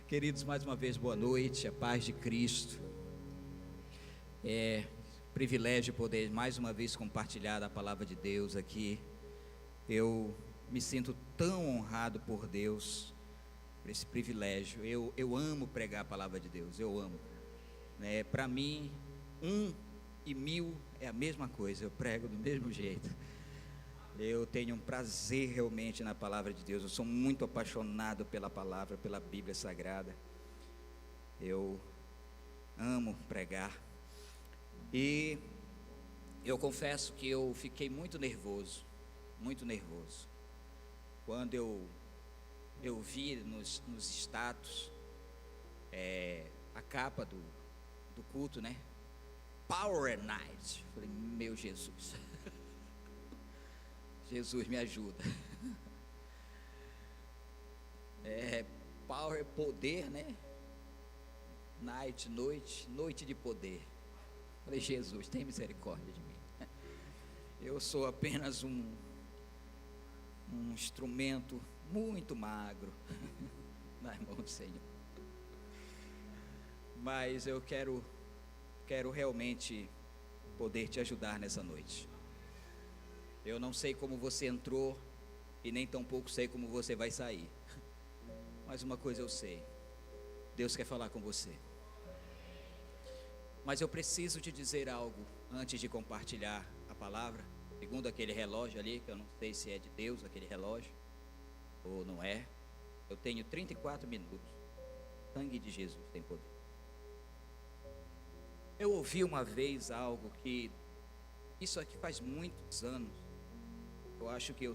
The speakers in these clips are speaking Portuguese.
Queridos, mais uma vez, boa noite, a paz de Cristo. É privilégio poder mais uma vez compartilhar a palavra de Deus aqui. Eu me sinto tão honrado por Deus, por esse privilégio. Eu amo pregar a palavra de Deus, eu amo. Para mim, 1 e 1000 é a mesma coisa, eu prego do mesmo jeito. Eu tenho um prazer realmente na palavra de Deus. Eu sou muito apaixonado pela palavra, pela Bíblia Sagrada. Eu amo pregar. E eu confesso que eu fiquei muito nervoso. Quando eu vi nos status a capa do culto, né? Power Night. Eu falei, meu Jesus. Jesus me ajuda. Power é poder, né? Night, noite de poder. Falei, Jesus, tem misericórdia de mim. Eu sou apenas um instrumento muito magro nas mãos do Senhor. Mas eu quero realmente poder te ajudar nessa noite. Eu não sei como você entrou e nem tampouco sei como você vai sair. Mas uma coisa eu sei: Deus quer falar com você. Mas eu preciso te dizer algo antes de compartilhar a palavra. Segundo aquele relógio ali, que eu não sei se é de Deus aquele relógio ou não é. Eu tenho 34 minutos. O sangue de Jesus tem poder. Eu ouvi uma vez algo que, isso aqui faz muitos anos. Eu acho que eu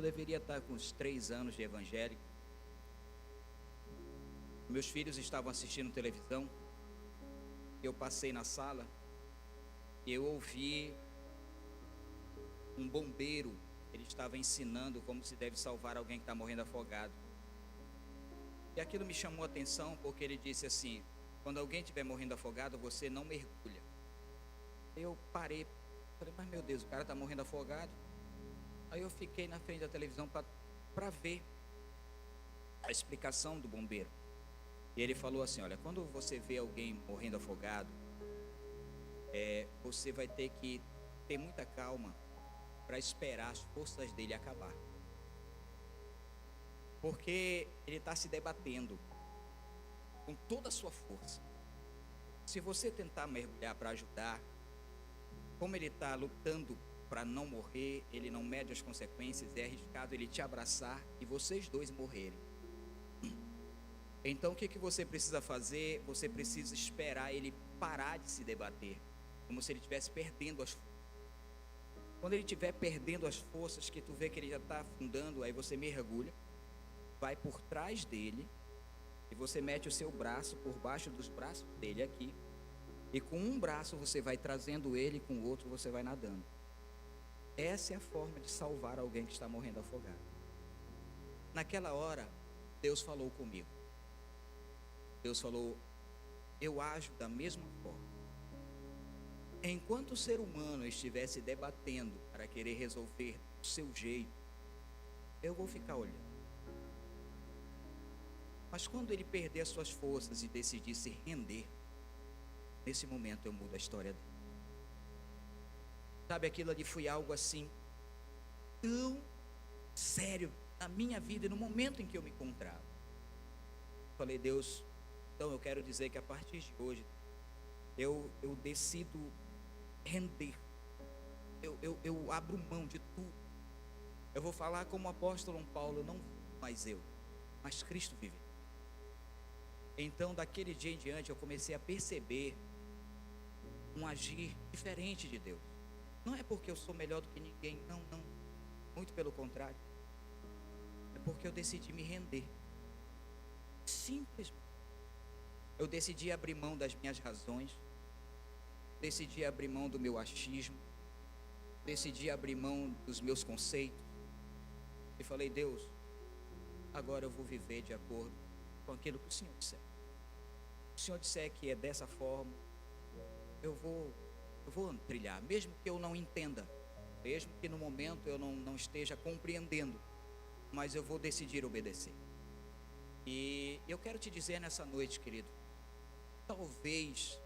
deveria estar com uns 3 anos de evangélico. Meus filhos estavam assistindo televisão. Eu passei na sala e eu ouvi um bombeiro. Ele estava ensinando como se deve salvar alguém que está morrendo afogado. E aquilo me chamou a atenção porque ele disse assim: quando alguém estiver morrendo afogado, você não mergulha. Eu parei. Falei, mas meu Deus, o cara está morrendo afogado. Aí eu fiquei na frente da televisão para ver a explicação do bombeiro. E ele falou assim: olha, quando você vê alguém morrendo afogado, você vai ter que ter muita calma para esperar as forças dele acabar. Porque ele está se debatendo com toda a sua força. Se você tentar mergulhar para ajudar, como ele está lutando para não morrer, ele não mede as consequências, é arriscado ele te abraçar e vocês dois morrerem. Então o que você precisa fazer? Você precisa esperar ele parar de se debater, como se ele estivesse perdendo as forças. Quando ele estiver perdendo as forças, que tu vê que ele já está afundando, aí você mergulha, vai por trás dele e você mete o seu braço por baixo dos braços dele aqui. E com um braço você vai trazendo ele, com o outro você vai nadando. Essa é a forma de salvar alguém que está morrendo afogado. Naquela hora, Deus falou comigo. Deus falou: eu ajo da mesma forma. Enquanto o ser humano estiver se debatendo para querer resolver do seu jeito, eu vou ficar olhando. Mas quando ele perder as suas forças e decidir se render, nesse momento eu mudo a história dele. Sabe, aquilo ali foi algo assim tão sério na minha vida e no momento em que eu me encontrava. Falei, Deus, então eu quero dizer que a partir de hoje eu decido render. Eu abro mão de tudo. Eu vou falar como o apóstolo Paulo: não mais eu, mas Cristo vive. Então daquele dia em diante eu comecei a perceber um agir diferente de Deus. Não é porque eu sou melhor do que ninguém, não, muito pelo contrário. É porque eu decidi me render. Simplesmente. Eu decidi abrir mão das minhas razões, decidi abrir mão do meu achismo, decidi abrir mão dos meus conceitos e falei: Deus, agora eu vou viver de acordo com aquilo que o Senhor disser. O Senhor disser que é dessa forma, eu vou trilhar, mesmo que eu não entenda, mesmo que no momento eu não esteja compreendendo, mas eu vou decidir obedecer. E eu quero te dizer nessa noite, querido, talvez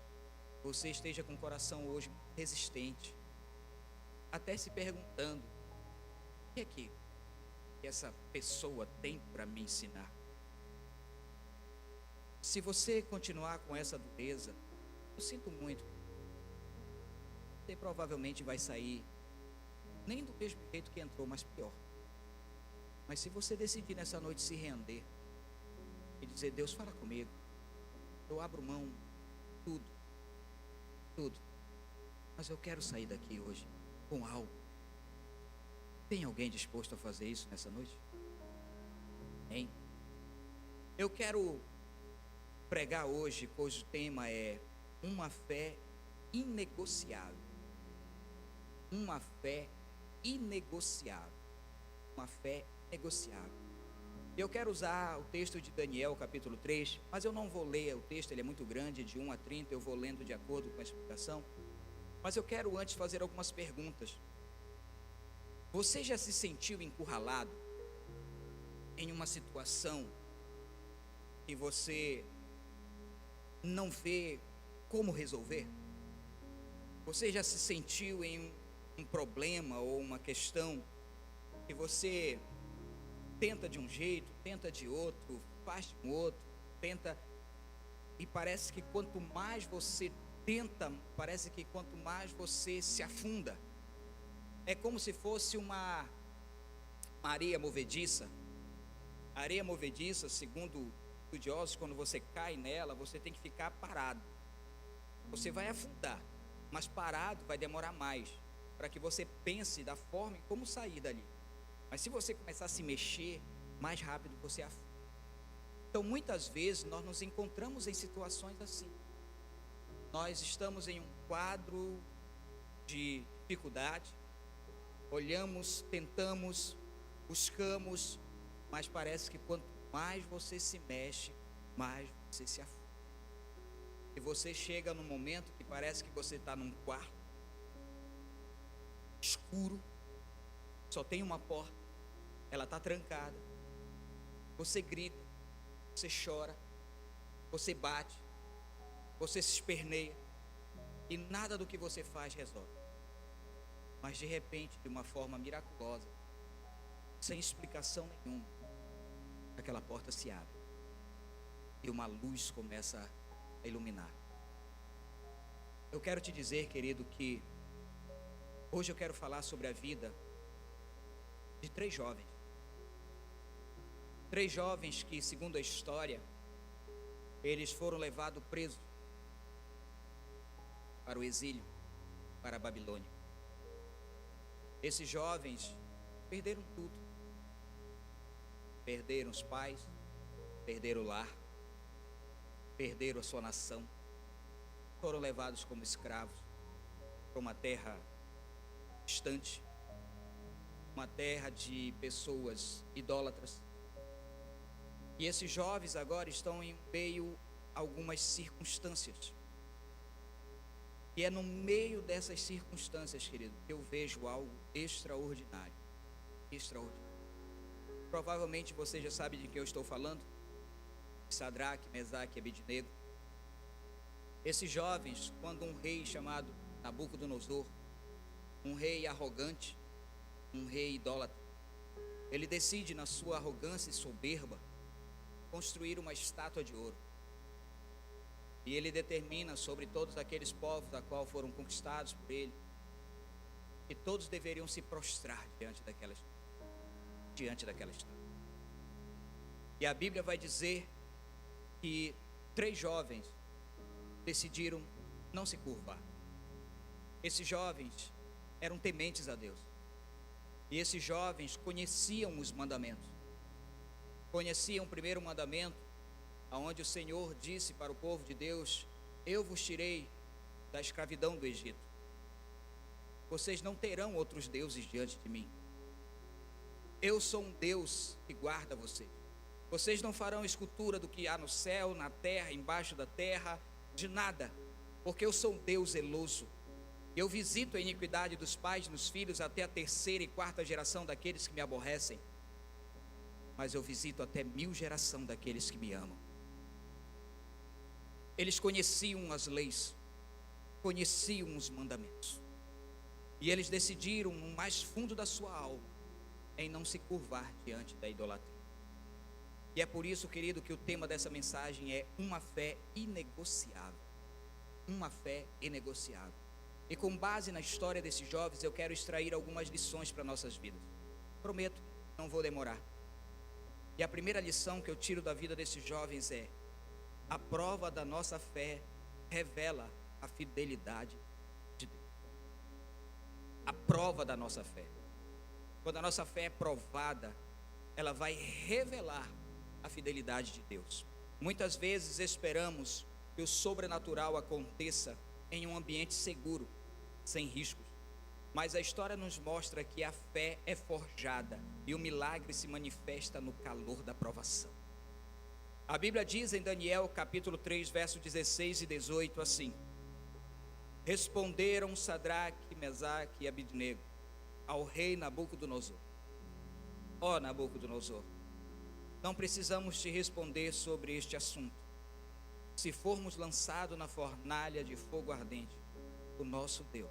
você esteja com o coração hoje resistente, até se perguntando: o que é que essa pessoa tem para me ensinar? Se você continuar com essa dureza, eu sinto muito, você provavelmente vai sair nem do mesmo jeito que entrou, mas pior. Mas se você decidir nessa noite se render e dizer: Deus, fala comigo, eu abro mão tudo, mas eu quero sair daqui hoje com algo. Tem alguém disposto a fazer isso nessa noite? Hein? Eu quero pregar hoje, cujo tema é uma fé inegociável. Uma fé inegociável. Uma fé negociável. Eu quero usar o texto de Daniel, capítulo 3, mas eu não vou ler o texto, ele é muito grande, de 1 a 30, eu vou lendo de acordo com a explicação. Mas eu quero antes fazer algumas perguntas. Você já se sentiu encurralado em uma situação que você não vê como resolver? Você já se sentiu em um problema ou uma questão que você tenta de um jeito, tenta de outro, faz de um outro, tenta, e parece que quanto mais você tenta, parece que quanto mais você se afunda? É como se fosse uma areia movediça. A areia movediça, segundo estudiosos, quando você cai nela, você tem que ficar parado. Você vai afundar, mas parado vai demorar mais, para que você pense da forma em como sair dali. Mas se você começar a se mexer, mais rápido você afunda. Então muitas vezes nós nos encontramos em situações assim. Nós estamos em um quadro de dificuldade, olhamos, tentamos, buscamos, mas parece que quanto mais você se mexe, mais você se afunda. E você chega num momento que parece que você está num quarto escuro, só tem uma porta, ela está trancada. Você grita, você chora, você bate, você se esperneia, e nada do que você faz resolve. Mas de repente, de uma forma miraculosa, sem explicação nenhuma, aquela porta se abre e uma luz começa a iluminar. Eu quero te dizer, querido, que hoje eu quero falar sobre a vida de 3 jovens. 3 jovens que, segundo a história, eles foram levados presos para o exílio, para a Babilônia. Esses jovens perderam tudo. Perderam os pais, perderam o lar, perderam a sua nação. Foram levados como escravos para uma terra distante, uma terra de pessoas idólatras. E esses jovens agora estão em meio a algumas circunstâncias. E é no meio dessas circunstâncias, querido, que eu vejo algo extraordinário. Extraordinário. Provavelmente você já sabe de quem eu estou falando. Sadraque, Mesaque e Abednego. Esses jovens, quando um rei chamado Nabucodonosor, um rei arrogante, um rei idólatra, ele decide, na sua arrogância e soberba, construir uma estátua de ouro. E ele determina sobre todos aqueles povos a qual foram conquistados por ele, que todos deveriam se prostrar diante daquela estátua. E a Bíblia vai dizer que 3 jovens decidiram não se curvar. Esses jovens eram tementes a Deus. E esses jovens conheciam os mandamentos. Conheciam o primeiro mandamento, aonde o Senhor disse para o povo de Deus: eu vos tirei da escravidão do Egito. Vocês não terão outros deuses diante de mim. Eu sou um Deus que guarda vocês. Vocês não farão escultura do que há no céu, na terra, embaixo da terra, de nada, porque eu sou um Deus zeloso. Eu visito a iniquidade dos pais nos filhos até a 3ª e 4ª geração daqueles que me aborrecem, mas eu visito até 1000 geração daqueles que me amam Eles conheciam as leis, conheciam os mandamentos, e eles decidiram no mais fundo da sua alma em não se curvar diante da idolatria. E é por isso, querido, que o tema dessa mensagem é uma fé inegociável. Uma fé inegociável. E com base na história desses jovens, eu quero extrair algumas lições para nossas vidas. Prometo, não vou demorar. E a primeira lição que eu tiro da vida desses jovens é: a prova da nossa fé revela a fidelidade de Deus. A prova da nossa fé. Quando a nossa fé é provada, ela vai revelar a fidelidade de Deus. Muitas vezes esperamos que o sobrenatural aconteça em um ambiente seguro, sem riscos. Mas a história nos mostra que a fé é forjada e o milagre se manifesta no calor da provação. A Bíblia diz em Daniel capítulo 3, verso 16 e 18 assim: responderam Sadraque, Mesaque e Abidnego ao rei Nabucodonosor: ó Nabucodonosor, não precisamos te responder sobre este assunto. Se formos lançados na fornalha de fogo ardente, o nosso Deus,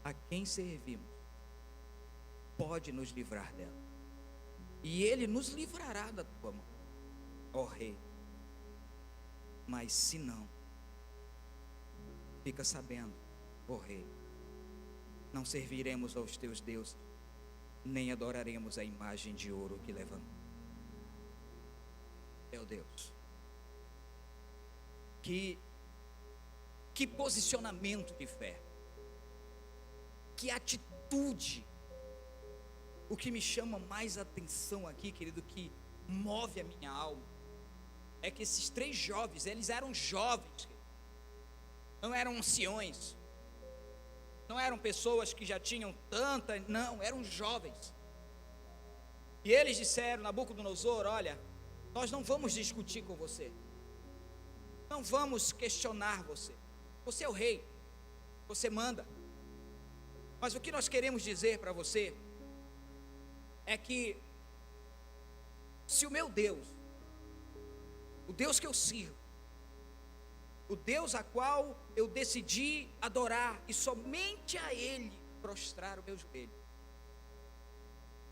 a quem servimos, pode nos livrar dela, e Ele nos livrará da tua mão, ó rei. Mas se não, fica sabendo, ó rei, não serviremos aos teus deuses, nem adoraremos a imagem de ouro que levantou. Meu Deus, que posicionamento de fé, que atitude. O que me chama mais atenção aqui, querido, que move a minha alma, é que esses três jovens, eles eram jovens, não eram anciões, não eram pessoas que já tinham tanta, não, eram jovens. E eles disseram: Nabucodonosor, olha, nós não vamos discutir com você, não vamos questionar você, você é o rei, você manda. Mas o que nós queremos dizer para você é que, se o meu Deus, o Deus que eu sirvo, o Deus a qual eu decidi adorar e somente a Ele prostrar o meu joelho,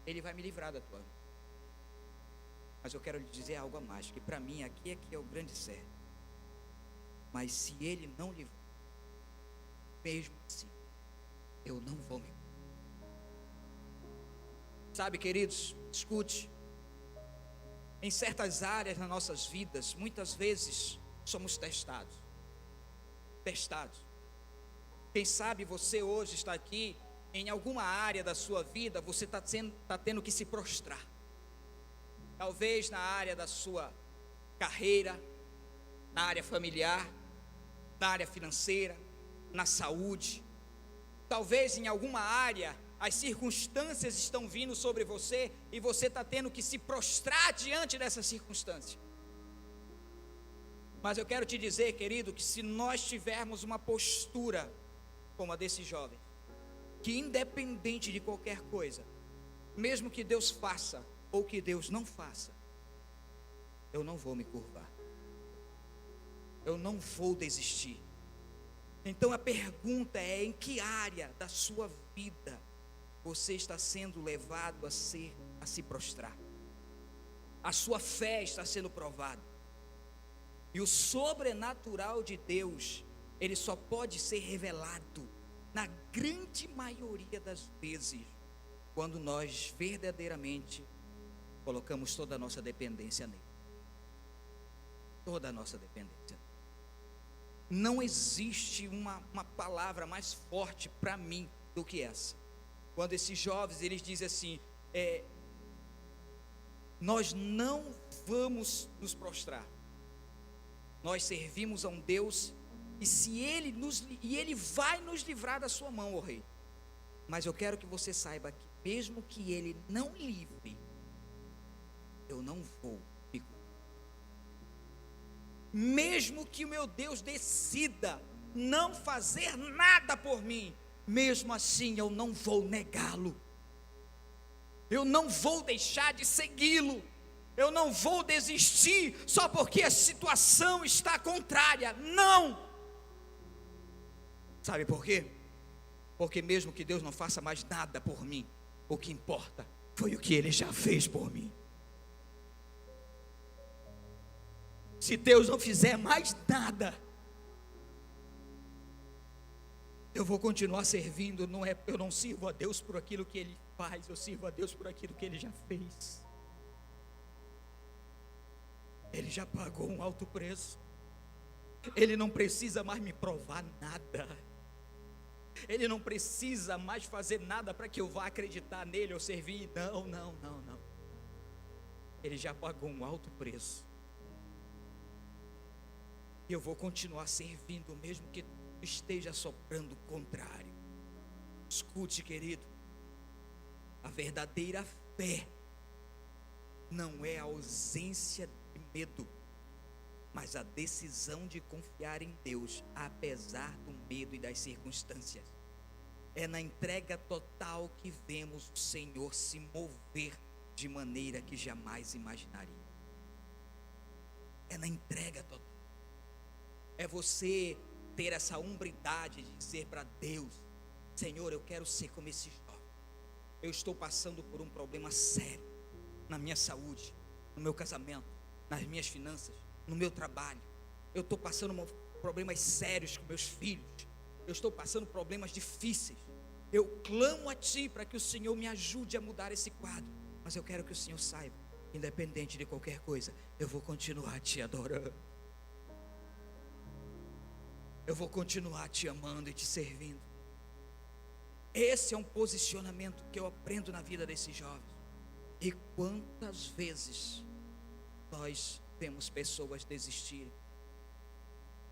Ele vai me livrar da tua mão. Mas eu quero lhe dizer algo a mais, que para mim aqui é que é o grande sério. Mas se Ele não livrar, mesmo assim, eu não vou me. Sabe, queridos, escute. Em certas áreas nas nossas vidas, muitas vezes somos testados. Quem sabe você hoje está aqui, em alguma área da sua vida, você está tendo que se prostrar. Talvez na área da sua carreira, na área familiar, na área financeira, na saúde. Talvez em alguma área as circunstâncias estão vindo sobre você e você está tendo que se prostrar diante dessas circunstâncias. Mas eu quero te dizer, querido, que se nós tivermos uma postura como a desses jovens, que independente de qualquer coisa, mesmo que Deus faça ou que Deus não faça, eu não vou me curvar, eu não vou desistir. Então a pergunta é: em que área da sua vida você está sendo levado a se prostrar? A sua fé está sendo provada. E o sobrenatural de Deus, ele só pode ser revelado, na grande maioria das vezes, quando nós verdadeiramente colocamos toda a nossa dependência nele. Toda a nossa dependência. Não existe uma palavra mais forte para mim do que essa. Quando esses jovens, eles dizem assim: nós não vamos nos prostrar, nós servimos a um Deus, e Ele vai nos livrar da sua mão, ó rei. Mas eu quero que você saiba que mesmo que Ele não livre, eu não vou me curvar. Mesmo que o meu Deus decida não fazer nada por mim, mesmo assim eu não vou negá-lo, eu não vou deixar de segui-lo, Eu não vou desistir só porque a situação está contrária. Não! Sabe por quê? Porque mesmo que Deus não faça mais nada por mim, o que importa foi o que Ele já fez por mim. Se Deus não fizer mais nada, eu vou continuar servindo. Eu não sirvo a Deus por aquilo que Ele faz, eu sirvo a Deus por aquilo que Ele já fez. Ele já pagou um alto preço. Ele não precisa mais me provar nada. Ele não precisa mais fazer nada para que eu vá acreditar nele ou servir. Não. Ele já pagou um alto preço. E eu vou continuar servindo, mesmo que esteja soprando o contrário. Escute, querido, a verdadeira fé não é a ausência de medo, mas a decisão de confiar em Deus, apesar do medo e das circunstâncias. É na entrega total que vemos o Senhor se mover de maneira que jamais imaginaria. É na entrega total. É você ter essa hombridade de dizer para Deus: Senhor, eu quero ser como esse jovem. Eu estou passando por um problema sério na minha saúde, no meu casamento, nas minhas finanças, no meu trabalho. Eu estou passando problemas sérios com meus filhos. Eu estou passando problemas difíceis. Eu clamo a Ti para que o Senhor me ajude a mudar esse quadro. Mas eu quero que o Senhor saiba, independente de qualquer coisa, eu vou continuar Te adorando. Eu vou continuar Te amando e Te servindo. Esse é um posicionamento que eu aprendo na vida desses jovens. E quantas vezes nós vemos pessoas desistirem,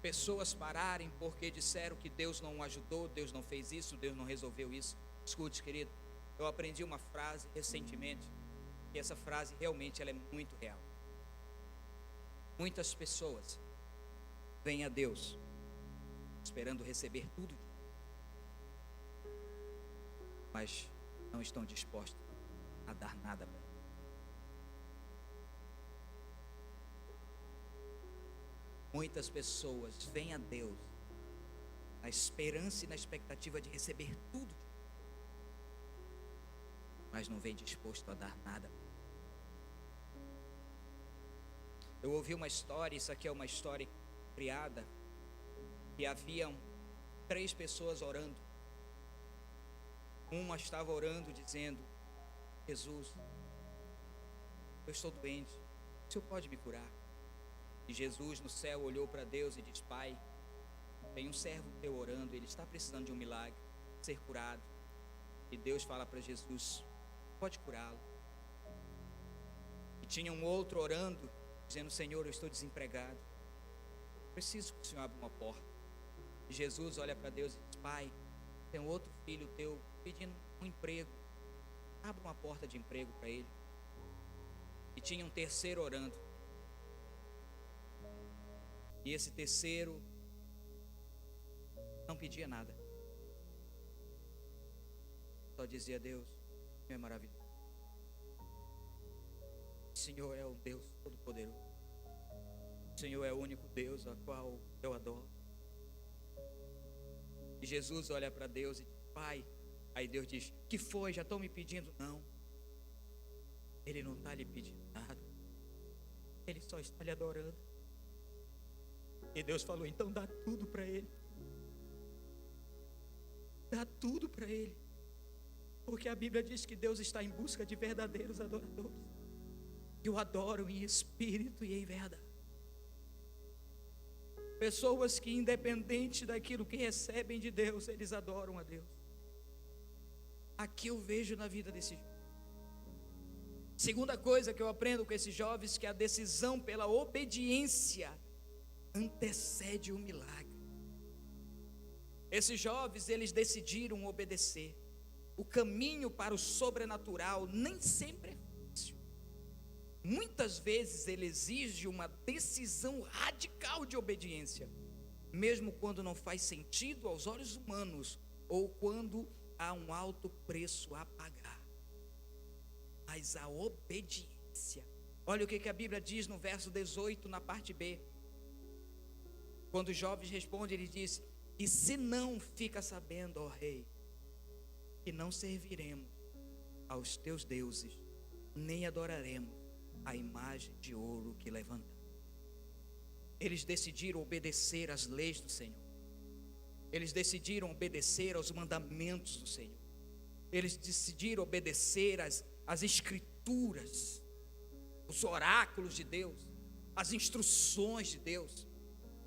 pessoas pararem porque disseram que Deus não ajudou, Deus não fez isso, Deus não resolveu isso. Escute, querido, eu aprendi uma frase recentemente, e essa frase realmente ela é muito real. Muitas pessoas vêm a Deus esperando receber tudo, mas não estão dispostos a dar nada para Ele. Muitas pessoas vêm a Deus na esperança e na expectativa de receber tudo, mas não vem disposto a dar nada. Eu ouvi uma história, isso aqui é uma história criada, que haviam 3 pessoas orando. Uma estava orando dizendo: Jesus, eu estou doente, o Senhor pode me curar? E Jesus no céu olhou para Deus e disse: Pai, tem um servo teu orando, ele está precisando de um milagre, ser curado. E Deus fala para Jesus: pode curá-lo. E tinha um outro orando, dizendo: Senhor, eu estou desempregado, preciso que o Senhor abra uma porta. E Jesus olha para Deus e diz: Pai, tem um outro filho teu pedindo um emprego, abra uma porta de emprego para ele. E tinha um terceiro orando, e esse terceiro não pedia nada, só dizia: Deus, o Senhor é maravilhoso, o Senhor é o Deus Todo-Poderoso, o Senhor é o único Deus a qual eu adoro. E Jesus olha para Deus e diz: Pai, aí Deus diz: que foi? Já estão me pedindo? Não, Ele não está lhe pedindo nada, Ele só está lhe adorando. E Deus falou: então dá tudo para Ele, dá tudo para Ele, porque a Bíblia diz que Deus está em busca de verdadeiros adoradores, que o adoram em espírito e em verdade. Pessoas que, independente daquilo que recebem de Deus, eles adoram a Deus. Aqui eu vejo na vida desses jovens. Segunda coisa que eu aprendo com esses jovens, que a decisão pela obediência antecede o milagre. Esses jovens, eles decidiram obedecer. O caminho para o sobrenatural nem sempre é fácil. Muitas vezes ele exige uma decisão radical de obediência, mesmo quando não faz sentido aos olhos humanos, ou quando há um alto preço a pagar. Mas a obediência Olha o que a Bíblia diz no verso 18, na parte B. Quando os jovens respondem, ele diz: e se não fica sabendo, ó rei, que não serviremos aos teus deuses, nem adoraremos a imagem de ouro que levantaram. Eles decidiram obedecer às leis do Senhor. Eles decidiram obedecer aos mandamentos do Senhor. Eles decidiram obedecer às escrituras, os oráculos de Deus, as instruções de Deus.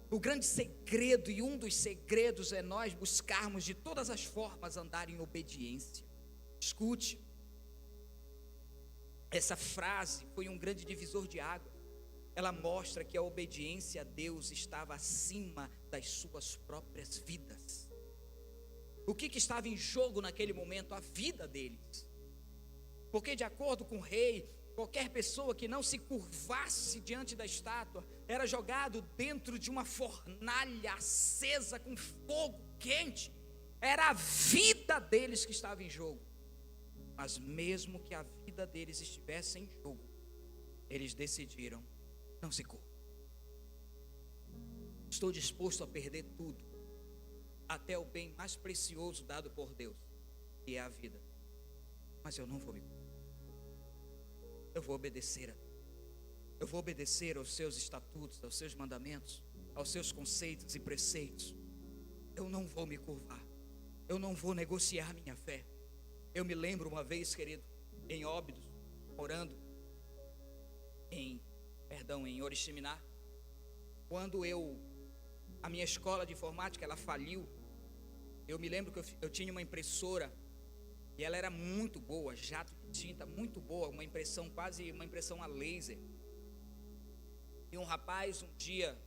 O grande segredo, e um dos segredos, é nós buscarmos de todas as formas andar em obediência. Escute, essa frase foi um grande divisor de água. Ela mostra que a obediência a Deus estava acima das suas próprias vidas. O que estava em jogo naquele momento? A vida deles. Porque, de acordo com o rei, qualquer pessoa que não se curvasse diante da estátua era jogado dentro de uma fornalha acesa com fogo quente. Era a vida deles que estava em jogo. Mas mesmo que a vida deles estivesse em jogo, eles decidiram: não se curva. Estou disposto a perder tudo, até o bem mais precioso dado por Deus, que é a vida, mas eu não vou me curvar. Eu vou obedecer a Deus. Eu vou obedecer aos seus estatutos, aos seus mandamentos, aos seus conceitos e preceitos. Eu não vou me curvar. Eu não vou negociar minha fé. Eu me lembro uma vez, querido, em Óbidos, orando em Oriximiná, quando a minha escola de informática, ela faliu. Eu me lembro que eu tinha uma impressora, e ela era muito boa, jato de tinta, muito boa, quase uma impressão a laser. E um rapaz um dia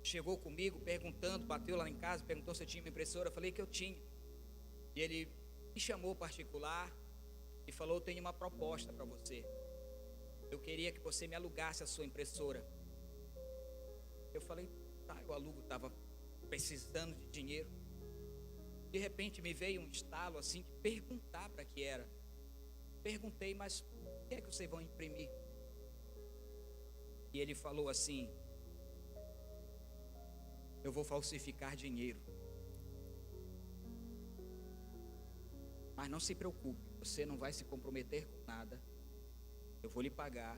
chegou comigo perguntando, bateu lá em casa, perguntou se eu tinha uma impressora. Eu falei que eu tinha. E ele me chamou particular e falou: eu tenho uma proposta para você. Eu queria que você me alugasse a sua impressora. Eu falei: tá, eu alugo, estava precisando de dinheiro. De repente me veio um estalo assim de perguntar para que era. Perguntei: mas o que é que vocês vão imprimir? E ele falou assim: eu vou falsificar dinheiro. Mas não se preocupe, você não vai se comprometer com nada. Eu vou lhe pagar.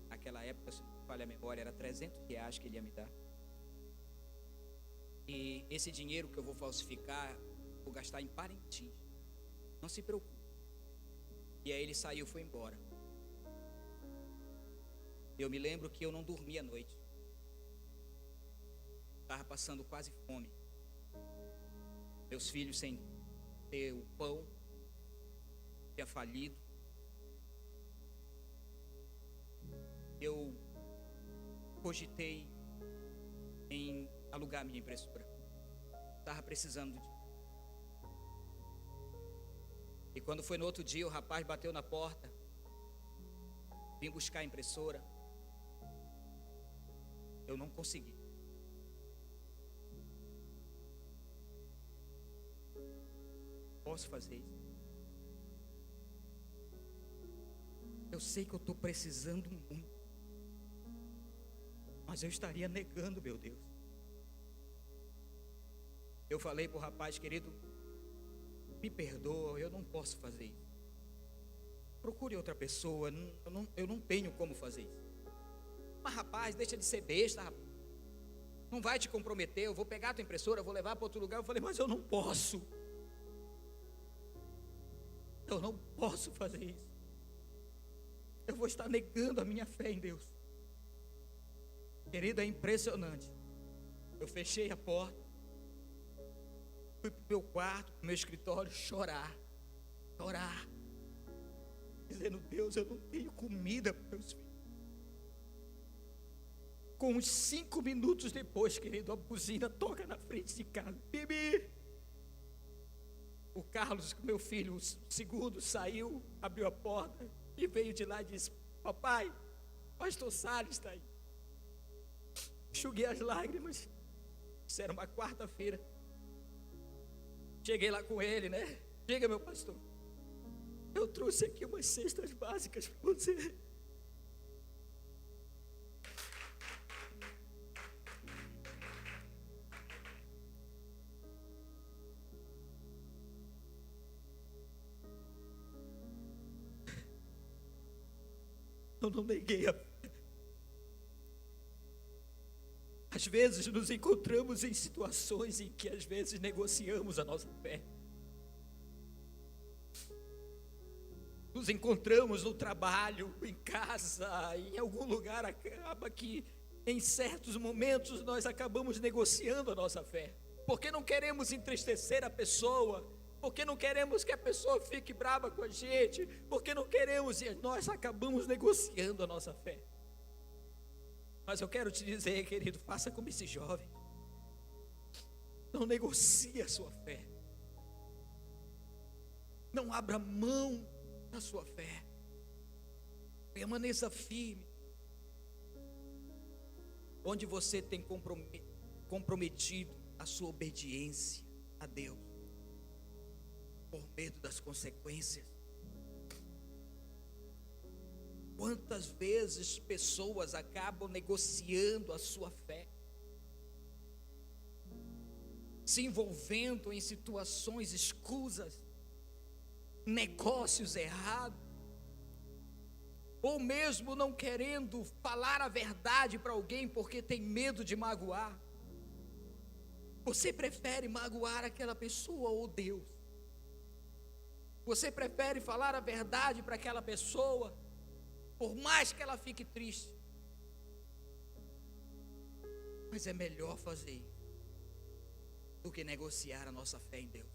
Naquela época, se não me falha a memória, era R$300 que ele ia me dar. E esse dinheiro que eu vou falsificar, vou gastar em Parintins. Não se preocupe. E aí ele saiu, foi embora. Eu me lembro que eu não dormi à noite. Estava passando quase fome. Meus filhos sem ter o pão, tinha falido. Eu cogitei em alugar minha impressora. Estava precisando de dinheiro. E quando foi no outro dia, o rapaz bateu na porta. Vim buscar a impressora. Eu não consegui. Posso fazer isso? Eu sei que eu estou precisando muito, mas eu estaria negando, meu Deus. Eu falei para o rapaz: querido, me perdoa, eu não posso fazer isso. Procure outra pessoa, eu não tenho como fazer isso. Mas rapaz, deixa de ser besta, rapaz. Não vai te comprometer, eu vou pegar a tua impressora, eu vou levar para outro lugar. Eu falei: mas eu não posso. Eu não posso fazer isso. Eu vou estar negando a minha fé em Deus. Querido, é impressionante. Eu fechei a porta, fui para o meu quarto, para o meu escritório, chorar, dizendo: Deus, eu não tenho comida para meus filhos. Com uns 5 minutos depois, querido, a buzina toca na frente de casa. Bibi! O Carlos, meu filho, o segundo, saiu, abriu a porta e veio de lá e disse: papai, pastor Salles está aí. Enxuguei as lágrimas. Isso era uma quarta-feira. Cheguei lá com ele, né? Diga, meu pastor, eu trouxe aqui umas cestas básicas para você. Eu não neguei a fé. Às vezes nos encontramos em situações em que às vezes negociamos a nossa fé. Nos encontramos no trabalho, em casa, em algum lugar, acaba que em certos momentos nós acabamos negociando a nossa fé, porque não queremos entristecer a pessoa, porque não queremos que a pessoa fique brava com a gente, porque não queremos, e nós acabamos negociando a nossa fé. Mas eu quero te dizer, querido, faça como esse jovem, não negocie a sua fé, não abra mão da sua fé, permaneça firme, onde você tem comprometido a sua obediência a Deus, por medo das consequências. Quantas vezes pessoas acabam negociando a sua fé, se envolvendo em situações escusas, negócios errados, ou mesmo não querendo falar a verdade para alguém porque tem medo de magoar. Você prefere magoar aquela pessoa ou Deus? Você prefere falar a verdade para aquela pessoa, por mais que ela fique triste? Mas é melhor fazer isso do que negociar a nossa fé em Deus.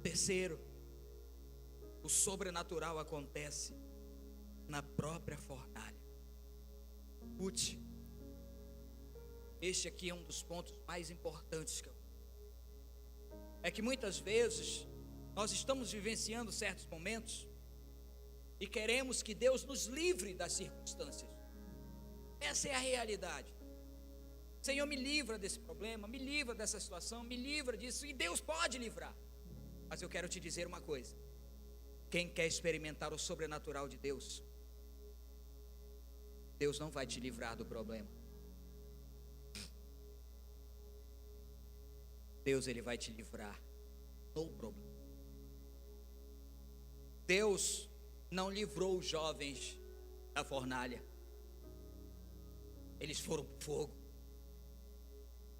Terceiro, o sobrenatural acontece na própria fornalha. Escute, este aqui é um dos pontos mais importantes é que muitas vezes nós estamos vivenciando certos momentos e queremos que Deus nos livre das circunstâncias. Essa é a realidade. Senhor, me livra desse problema, me livra dessa situação, me livra disso, e Deus pode livrar. Mas eu quero te dizer uma coisa: quem quer experimentar o sobrenatural de Deus, Deus não vai te livrar do problema. Deus, Ele vai te livrar do problema. Deus não livrou os jovens da fornalha. Eles foram para o fogo.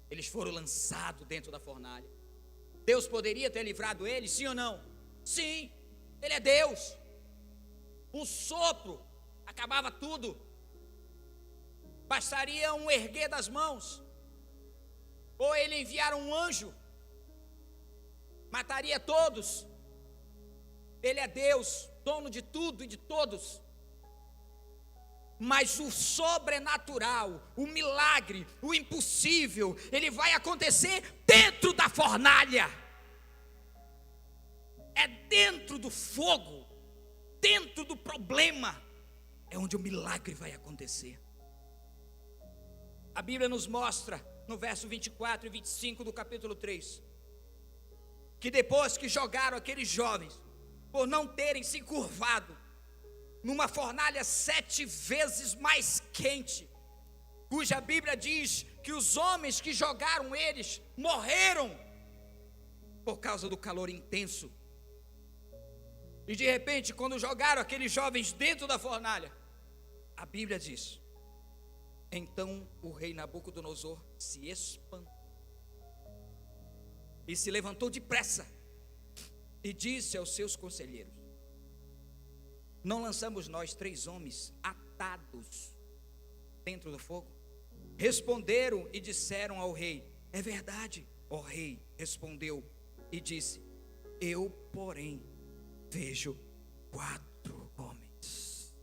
Eles foram lançados dentro da fornalha. Deus poderia ter livrado eles, sim ou não? Sim, Ele é Deus. Um sopro acabava tudo. Bastaria um erguer das mãos, ou Ele enviar um anjo, mataria todos. Ele é Deus, dono de tudo e de todos. Mas o sobrenatural, o milagre, o impossível, ele vai acontecer dentro da fornalha. É dentro do fogo, dentro do problema, é onde o milagre vai acontecer. A Bíblia nos mostra, no verso 24 e 25 do capítulo 3, que depois que jogaram aqueles jovens, por não terem se curvado numa fornalha 7 vezes mais quente, cuja Bíblia diz que os homens que jogaram eles morreram por causa do calor intenso. E de repente, quando jogaram aqueles jovens dentro da fornalha, a Bíblia diz: então o rei Nabucodonosor se espantou e se levantou depressa e disse aos seus conselheiros: não lançamos nós 3 homens atados dentro do fogo? Responderam e disseram ao rei: é verdade, ó rei. Respondeu e disse: eu, porém, vejo 4 homens.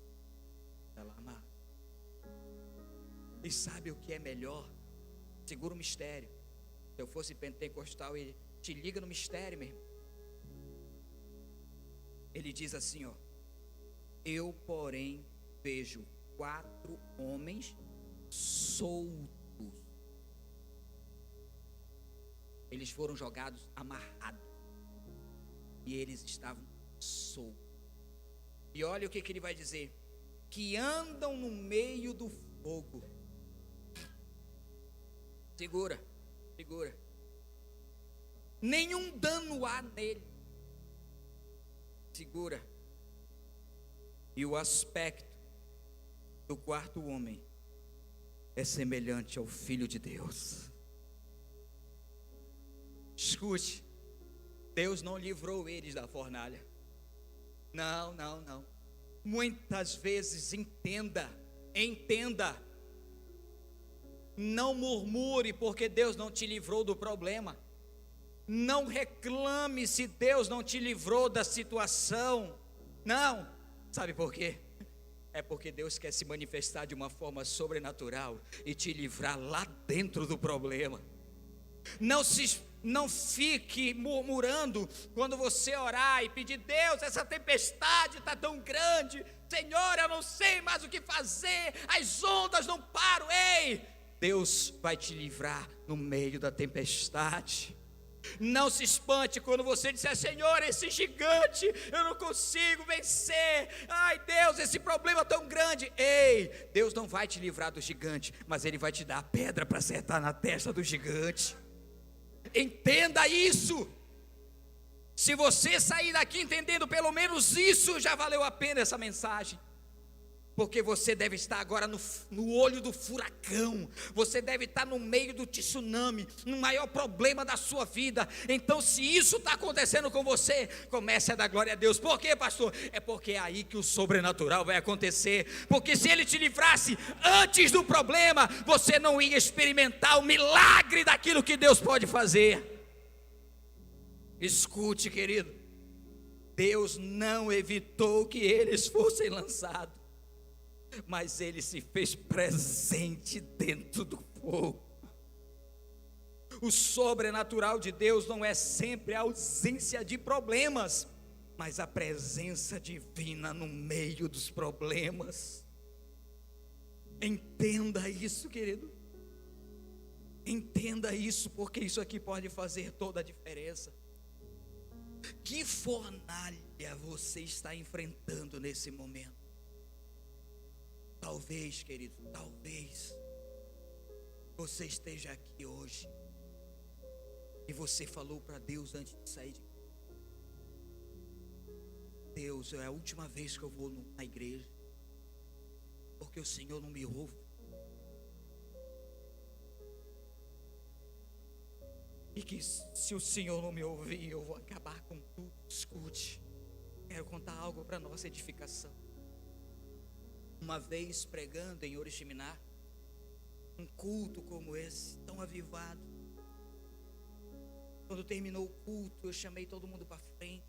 E sabe o que é melhor? Segura o mistério. Se eu fosse pentecostal, ele te liga no mistério, meu irmão. Ele diz assim, ó: eu, porém, vejo 4 homens soltos. Eles foram jogados amarrados e eles estavam soltos. E olha o que ele vai dizer: que andam no meio do fogo. Segura, segura. Nenhum dano há nele. Segura. E o aspecto do quarto homem é semelhante ao Filho de Deus. Escute, Deus não livrou eles da fornalha. Não. Muitas vezes entenda. Não murmure porque Deus não te livrou do problema. Não reclame se Deus não te livrou da situação. Não. Sabe por quê? É porque Deus quer se manifestar de uma forma sobrenatural e te livrar lá dentro do problema. Não fique murmurando quando você orar e pedir: Deus, essa tempestade está tão grande, Senhor, eu não sei mais o que fazer, as ondas não param. Ei, Deus vai te livrar no meio da tempestade. Não se espante quando você disser: Senhor, esse gigante eu não consigo vencer. Ai Deus, esse problema tão grande. Ei, Deus não vai te livrar do gigante, mas Ele vai te dar a pedra para acertar na testa do gigante. Entenda isso. Se você sair daqui entendendo pelo menos isso, já valeu a pena essa mensagem. Porque você deve estar agora no olho do furacão. Você deve estar no meio do tsunami, no maior problema da sua vida. Então, se isso está acontecendo com você, comece a dar glória a Deus. Por quê, pastor? É porque é aí que o sobrenatural vai acontecer. Porque se Ele te livrasse antes do problema, você não ia experimentar o milagre daquilo que Deus pode fazer. Escute, querido, Deus não evitou que eles fossem lançados, mas Ele se fez presente dentro do fogo. O sobrenatural de Deus não é sempre a ausência de problemas, mas a presença divina no meio dos problemas. Entenda isso, querido. Entenda isso, porque isso aqui pode fazer toda a diferença. Que fornalha você está enfrentando nesse momento? Talvez, querido, talvez você esteja aqui hoje e você falou para Deus antes de sair de casa: Deus, é a última vez que eu vou na igreja, porque o Senhor não me ouve. E que se o Senhor não me ouvir, eu vou acabar com tudo. Escute, quero contar algo para nossa edificação. Uma vez pregando em Oriximiná, um culto como esse, tão avivado, quando terminou o culto, eu chamei todo mundo para frente,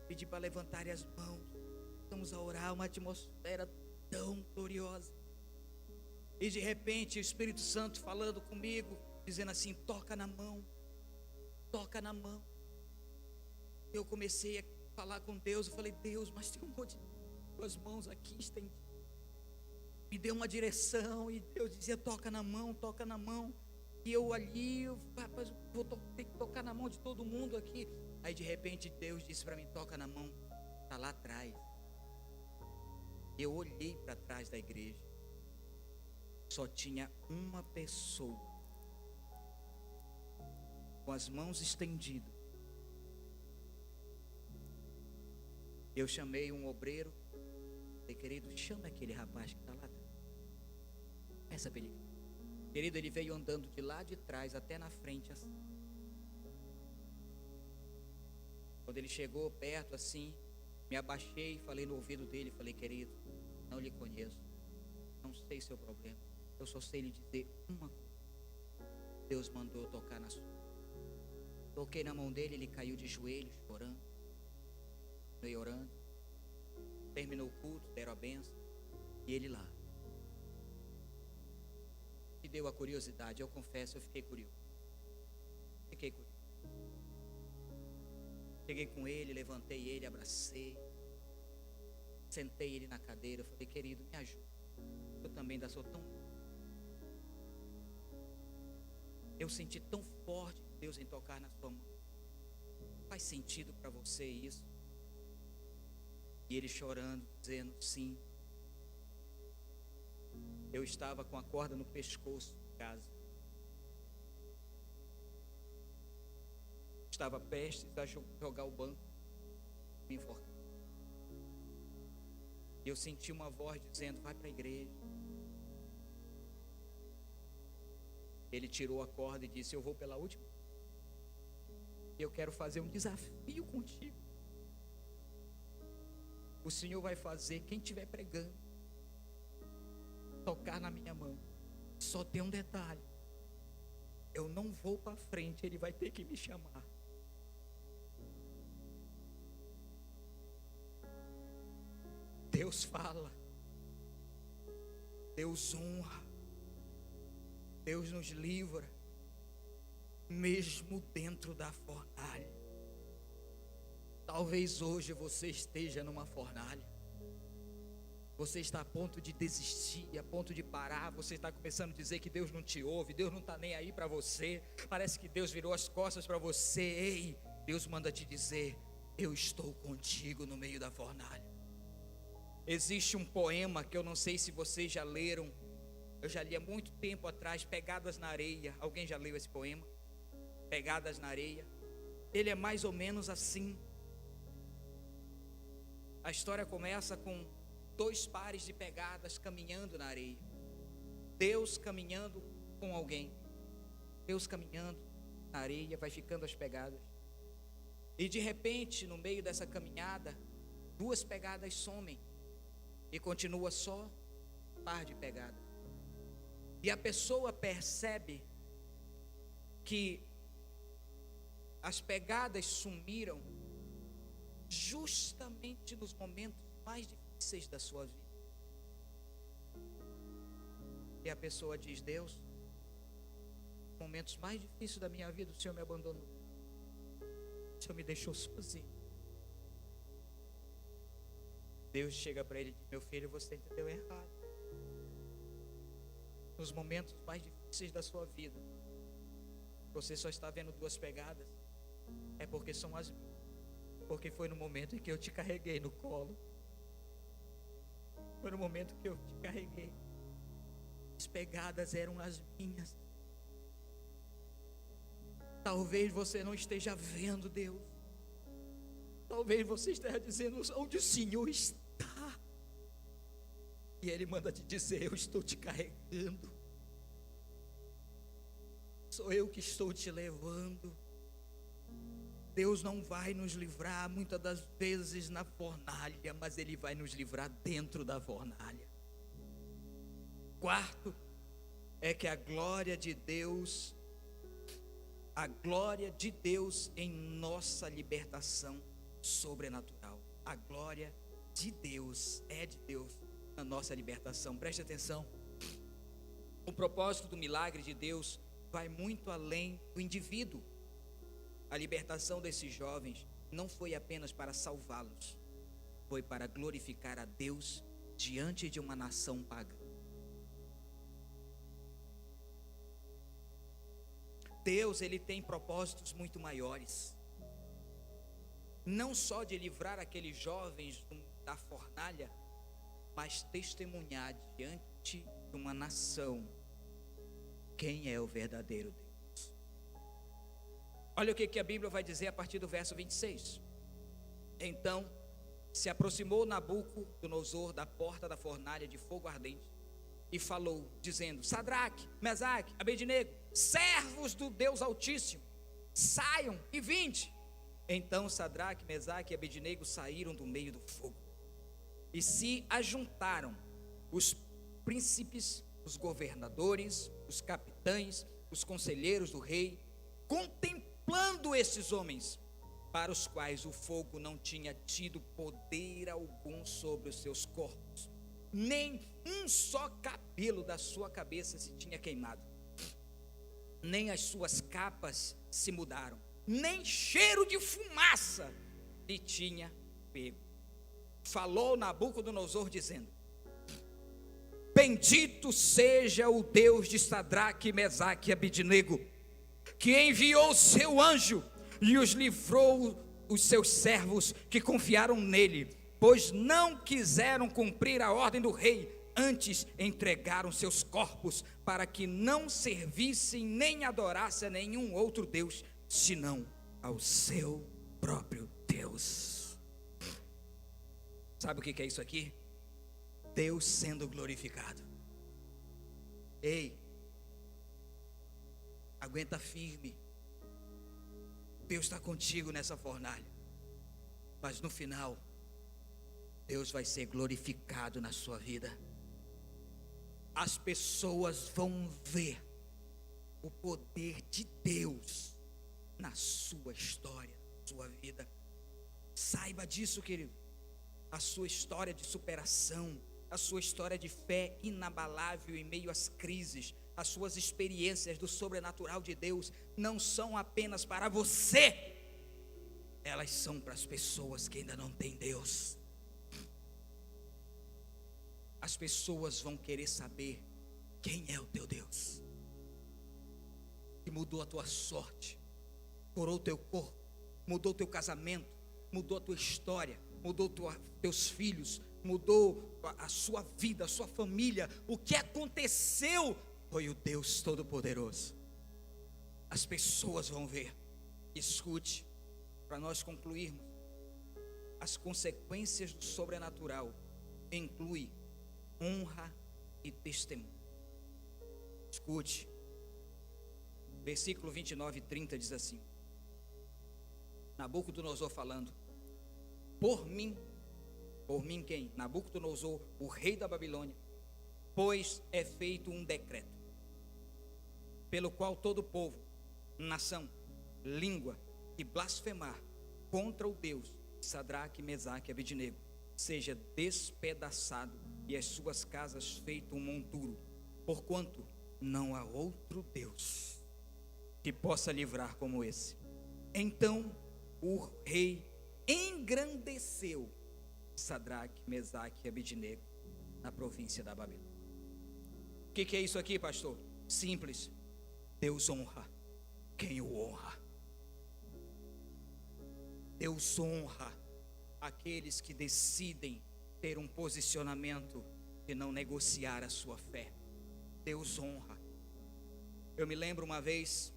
pedi para levantarem as mãos, estamos a orar, uma atmosfera tão gloriosa, e de repente o Espírito Santo falando comigo, dizendo assim: toca na mão. Eu comecei a falar com Deus, eu falei: Deus, mas tem um monte de tuas mãos aqui estendidas. Me deu uma direção e Deus dizia: toca na mão. E eu ali, rapaz, vou ter que tocar na mão de todo mundo aqui. Aí de repente Deus disse para mim: toca na mão, está lá atrás. Eu olhei para trás da igreja, só tinha uma pessoa com as mãos estendidas. Eu chamei um obreiro, falei: querido, chama aquele rapaz que está lá atrás. Essa película. Querido, ele veio andando de lá de trás até na frente assim. Quando ele chegou perto assim, me abaixei e falei no ouvido dele, falei: querido, não lhe conheço, não sei seu problema, eu só sei lhe dizer uma coisa: Deus mandou eu tocar na sua. Toquei na mão dele, ele caiu de joelhos, chorando, continuei orando. Terminou o culto, deram a bênção, e ele lá. Me deu a curiosidade, eu confesso, eu fiquei curioso. Cheguei com ele, levantei ele, abracei, sentei ele na cadeira, eu falei: querido, me ajuda, eu também ainda sou tão... Eu senti tão forte Deus em tocar na sua mão. Faz sentido para você isso? E ele chorando, dizendo: sim. Eu estava com a corda no pescoço de casa. Estava prestes a jogar o banco, me enforcar. E eu senti uma voz dizendo: vai para a igreja. Ele tirou a corda e disse: eu vou pela última. Eu quero fazer um desafio contigo. O Senhor vai fazer quem estiver pregando tocar na minha mão. Só tem um detalhe: eu não vou para frente, ele vai ter que me chamar. Deus fala, Deus honra, Deus nos livra, mesmo dentro da fornalha. Talvez hoje você esteja numa fornalha. Você está a ponto de desistir, a ponto de parar. Você está começando a dizer que Deus não te ouve, Deus não está nem aí para você. Parece que Deus virou as costas para você. Ei, Deus manda te dizer: eu estou contigo no meio da fornalha. Existe um poema que eu não sei se vocês já leram. Eu já li há muito tempo atrás, Pegadas na Areia. Alguém já leu esse poema? Pegadas na Areia. Ele é mais ou menos assim. A história começa com 2 pares de pegadas caminhando na areia. Deus caminhando com alguém. Deus caminhando na areia, vai ficando as pegadas. E de repente, no meio dessa caminhada, 2 pegadas somem. E continua só um par de pegadas. E a pessoa percebe que as pegadas sumiram justamente nos momentos mais difíceis da sua vida. E a pessoa diz: Deus, nos momentos mais difíceis da minha vida, o Senhor me abandonou. O Senhor me deixou sozinho. Deus chega para ele e diz: meu filho, você entendeu errado. Nos momentos mais difíceis da sua vida, você só está vendo 2 pegadas. É porque são as minhas. Porque foi no momento em que eu te carreguei no colo. Foi no momento que eu te carreguei. As pegadas eram as minhas. Talvez você não esteja vendo Deus. Talvez você esteja dizendo: onde o Senhor está? E Ele manda te dizer: eu estou te carregando. Sou eu que estou te levando. Deus não vai nos livrar muitas das vezes na fornalha, mas Ele vai nos livrar dentro da fornalha. Quarto, é que a glória de Deus em nossa libertação sobrenatural. A glória de Deus, é de Deus na nossa libertação. Preste atenção. O propósito do milagre de Deus vai muito além do indivíduo. A libertação desses jovens não foi apenas para salvá-los, foi para glorificar a Deus diante de uma nação pagã. Deus, Ele tem propósitos muito maiores. Não só de livrar aqueles jovens da fornalha, mas testemunhar diante de uma nação quem é o verdadeiro Deus. Olha o que a Bíblia vai dizer a partir do verso 26. Então se aproximou Nabucodonosor da porta da fornalha de fogo ardente e falou, dizendo: Sadraque, Mesaque, Abednego, servos do Deus Altíssimo, saiam e vinde. Então Sadraque, Mesaque e Abednego saíram do meio do fogo e se ajuntaram os príncipes, os governadores, os capitães, os conselheiros do rei, contemplando esses homens, para os quais o fogo não tinha tido poder algum sobre os seus corpos, nem um só cabelo da sua cabeça se tinha queimado, nem as suas capas se mudaram, nem cheiro de fumaça lhe tinha pego. Falou Nabucodonosor dizendo: Bendito seja o Deus de Sadraque, Mesaque e Abednego, que enviou o seu anjo e os livrou os seus servos que confiaram nele, pois não quiseram cumprir a ordem do rei, antes entregaram seus corpos para que não servissem nem adorassem a nenhum outro Deus, senão ao seu próprio Deus. Sabe o que é isso aqui? Deus sendo glorificado. Ei, aguenta firme. Deus está contigo nessa fornalha. Mas no final, Deus vai ser glorificado na sua vida. As pessoas vão ver o poder de Deus na sua história, na sua vida. Saiba disso, querido. A sua história de superação, a sua história de fé inabalável em meio às crises, as suas experiências do sobrenatural de Deus não são apenas para você, elas são para as pessoas que ainda não têm Deus. As pessoas vão querer saber quem é o teu Deus, que mudou a tua sorte, curou o teu corpo, mudou o teu casamento, mudou a tua história, mudou teus filhos, mudou a sua vida, a sua família. O que aconteceu foi o Deus Todo-Poderoso. As pessoas vão ver. Escute, para nós concluirmos, as consequências do sobrenatural inclui honra e testemunho. Escute, versículo 29 e 30 diz assim: Nabucodonosor falando, por mim quem? Nabucodonosor, o rei da Babilônia, pois é feito um decreto, pelo qual todo povo, nação, língua, que blasfemar contra o Deus de Sadraque, Mesaque e Abednego, seja despedaçado e as suas casas feito um monturo, porquanto não há outro Deus que possa livrar como esse. Então o rei engrandeceu Sadraque, Mesaque e Abednego na província da Babilônia. O que é isso aqui, pastor? Simples. Deus honra quem o honra. Deus honra aqueles que decidem ter um posicionamento de não negociar a sua fé. Deus honra. Eu me lembro uma vez,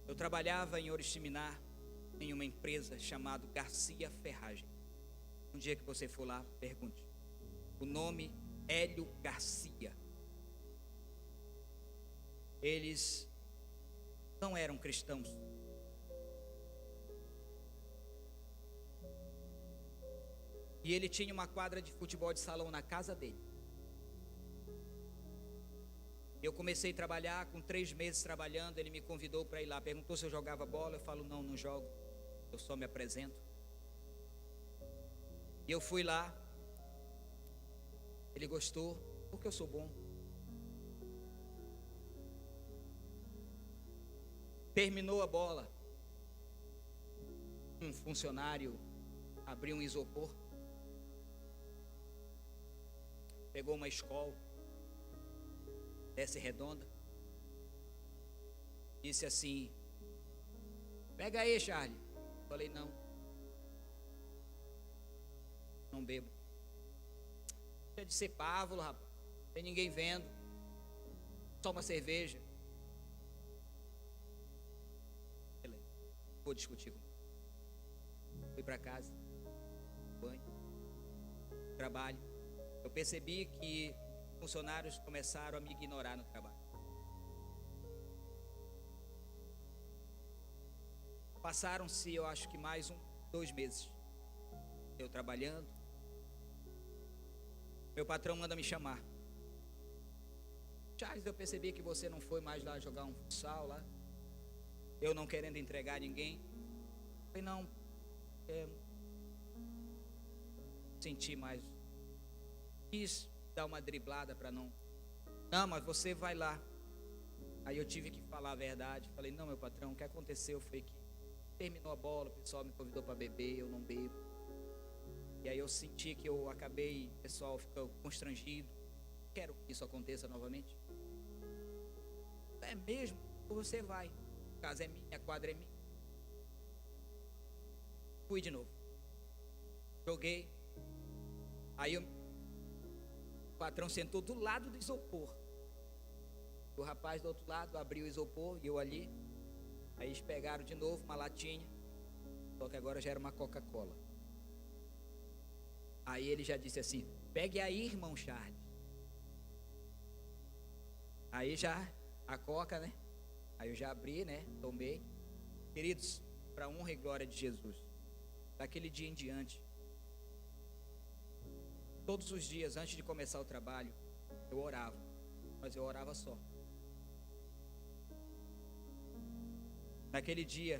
eu trabalhava em Oriximiná, em uma empresa chamada Garcia Ferragem. Um dia que você for lá, pergunte. O nome Hélio Garcia. Eles não eram cristãos. E ele tinha uma quadra de futebol de salão na casa dele. Eu comecei a trabalhar, com 3 meses trabalhando, ele me convidou para ir lá. Perguntou se eu jogava bola, eu falo, não jogo, eu só me apresento. E eu fui lá, ele gostou, porque eu sou bom. Terminou a bola, um funcionário abriu um isopor, pegou uma escola, desce redonda, disse assim, pega aí, Charlie. Falei, não bebo. Deixa de ser pávulo, rapaz, não tem ninguém vendo, só uma cerveja. Beleza, vou discutir com ele. Fui para casa, banho, trabalho. Eu percebi que funcionários começaram a me ignorar no trabalho. Passaram-se, eu acho que mais 2 meses. Eu trabalhando. Meu patrão manda me chamar. Charles, eu percebi que você não foi mais lá jogar um futsal lá. Eu não querendo entregar ninguém. Eu falei, não. Senti mais. Quis dar uma driblada para não. Não, mas você vai lá. Aí eu tive que falar a verdade. Falei, não, meu patrão, o que aconteceu foi que terminou a bola, o pessoal me convidou para beber, eu não bebo. E aí eu senti que eu acabei, o pessoal ficou constrangido. Quero que isso aconteça novamente. É mesmo? Você vai. A casa é minha, a quadra é minha. Fui de novo. Joguei. Aí o patrão sentou do lado do isopor. O rapaz do outro lado abriu o isopor e eu ali. Aí eles pegaram de novo uma latinha. Só que agora já era uma Coca-Cola. Aí ele já disse assim: pegue aí, irmão Charles. Aí já a coca, né? Aí eu já abri, né? Tomei. Queridos, para honra e glória de Jesus, daquele dia em diante, todos os dias antes de começar o trabalho, eu orava, mas eu orava só. Naquele dia,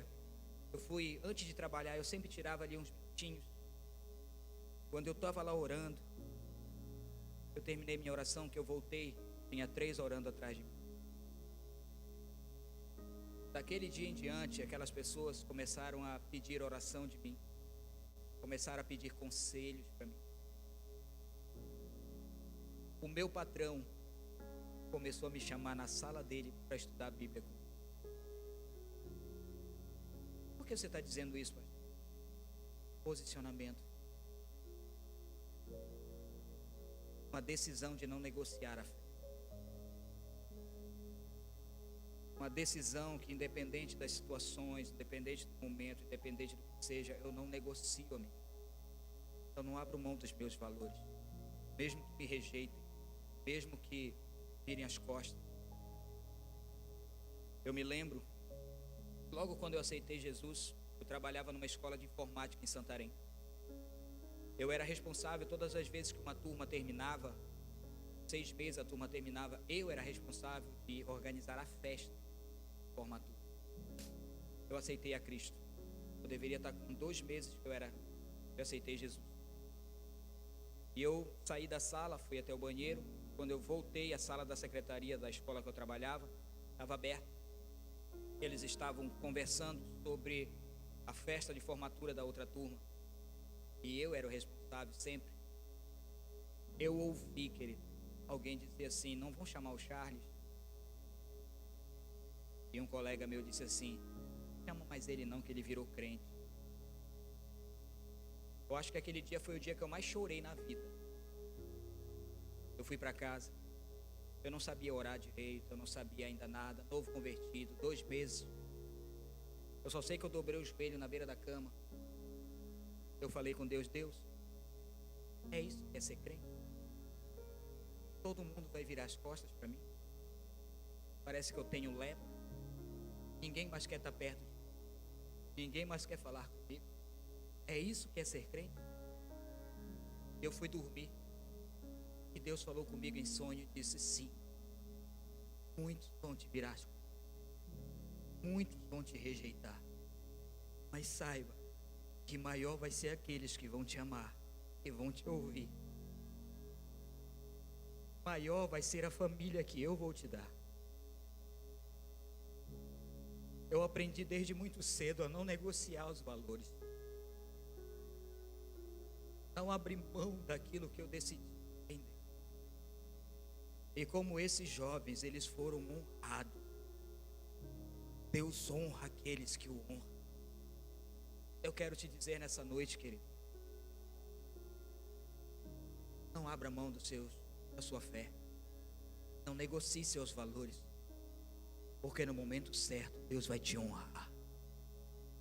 eu fui, antes de trabalhar, eu sempre tirava ali uns minutinhos. Quando eu estava lá orando, eu terminei minha oração, que eu voltei, tinha 3 orando atrás de mim. Daquele dia em diante, aquelas pessoas começaram a pedir oração de mim, começaram a pedir conselhos para mim. O meu patrão começou a me chamar na sala dele para estudar a Bíblia comigo. Por que você está dizendo isso, pastor? Posicionamento. Uma decisão de não negociar a fé. Uma decisão que, independente das situações, independente do momento, independente do que seja, eu não negocio a mim. Eu não abro mão dos meus valores, mesmo que me rejeitem, mesmo que virem as costas. Eu me lembro, logo quando eu aceitei Jesus, eu trabalhava numa escola de informática em Santarém. Eu era responsável, todas as vezes que uma turma terminava, 6 meses a turma terminava, eu era responsável de organizar a festa de formatura. Eu aceitei a Cristo. Eu deveria estar com 2 meses que eu aceitei Jesus. E eu saí da sala, fui até o banheiro. Quando eu voltei, a sala da secretaria da escola que eu trabalhava estava aberta. Eles estavam conversando sobre a festa de formatura da outra turma. E eu era o responsável sempre. Eu ouvi, querido, alguém dizer assim: não vão chamar o Charles? E um colega meu disse assim: não chama mais ele não, que ele virou crente. Eu acho que aquele dia foi o dia que eu mais chorei na vida. Eu fui para casa, eu não sabia orar direito, eu não sabia ainda nada, novo convertido, 2 meses. Eu só sei que eu dobrei o joelho na beira da cama. Eu falei com Deus: Deus, é isso que é ser crente? Todo mundo vai virar as costas para mim? Parece que eu tenho lepra. Ninguém mais quer estar perto de mim. Ninguém mais quer falar comigo. É isso que é ser crente? Eu fui dormir e Deus falou comigo em sonho e disse: sim, muitos vão te virar as costas, muitos vão te rejeitar, mas saiba que maior vai ser aqueles que vão te amar e vão te ouvir. Maior vai ser a família que eu vou te dar. Eu aprendi desde muito cedo a não negociar os valores, não abrir mão daquilo que eu decidi entender. E como esses jovens, eles foram honrados. Deus honra aqueles que o honram. Eu quero te dizer nessa noite, querido, não abra mão da sua fé. Não negocie seus valores, porque no momento certo Deus vai te honrar.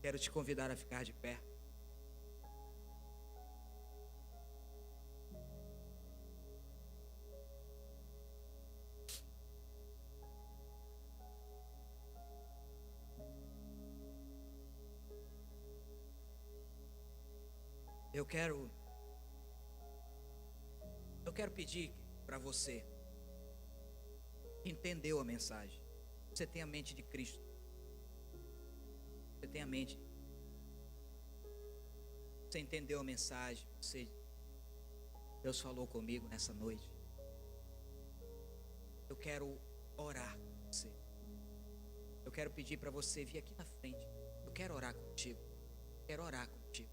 Quero te convidar a ficar de pé. Eu quero pedir para você que entendeu a mensagem. Você tem a mente de Cristo. Você tem a mente. Você entendeu a mensagem. Deus falou comigo nessa noite. Eu quero orar com você. Eu quero pedir para você vir aqui na frente. Eu quero orar contigo. Quero orar contigo.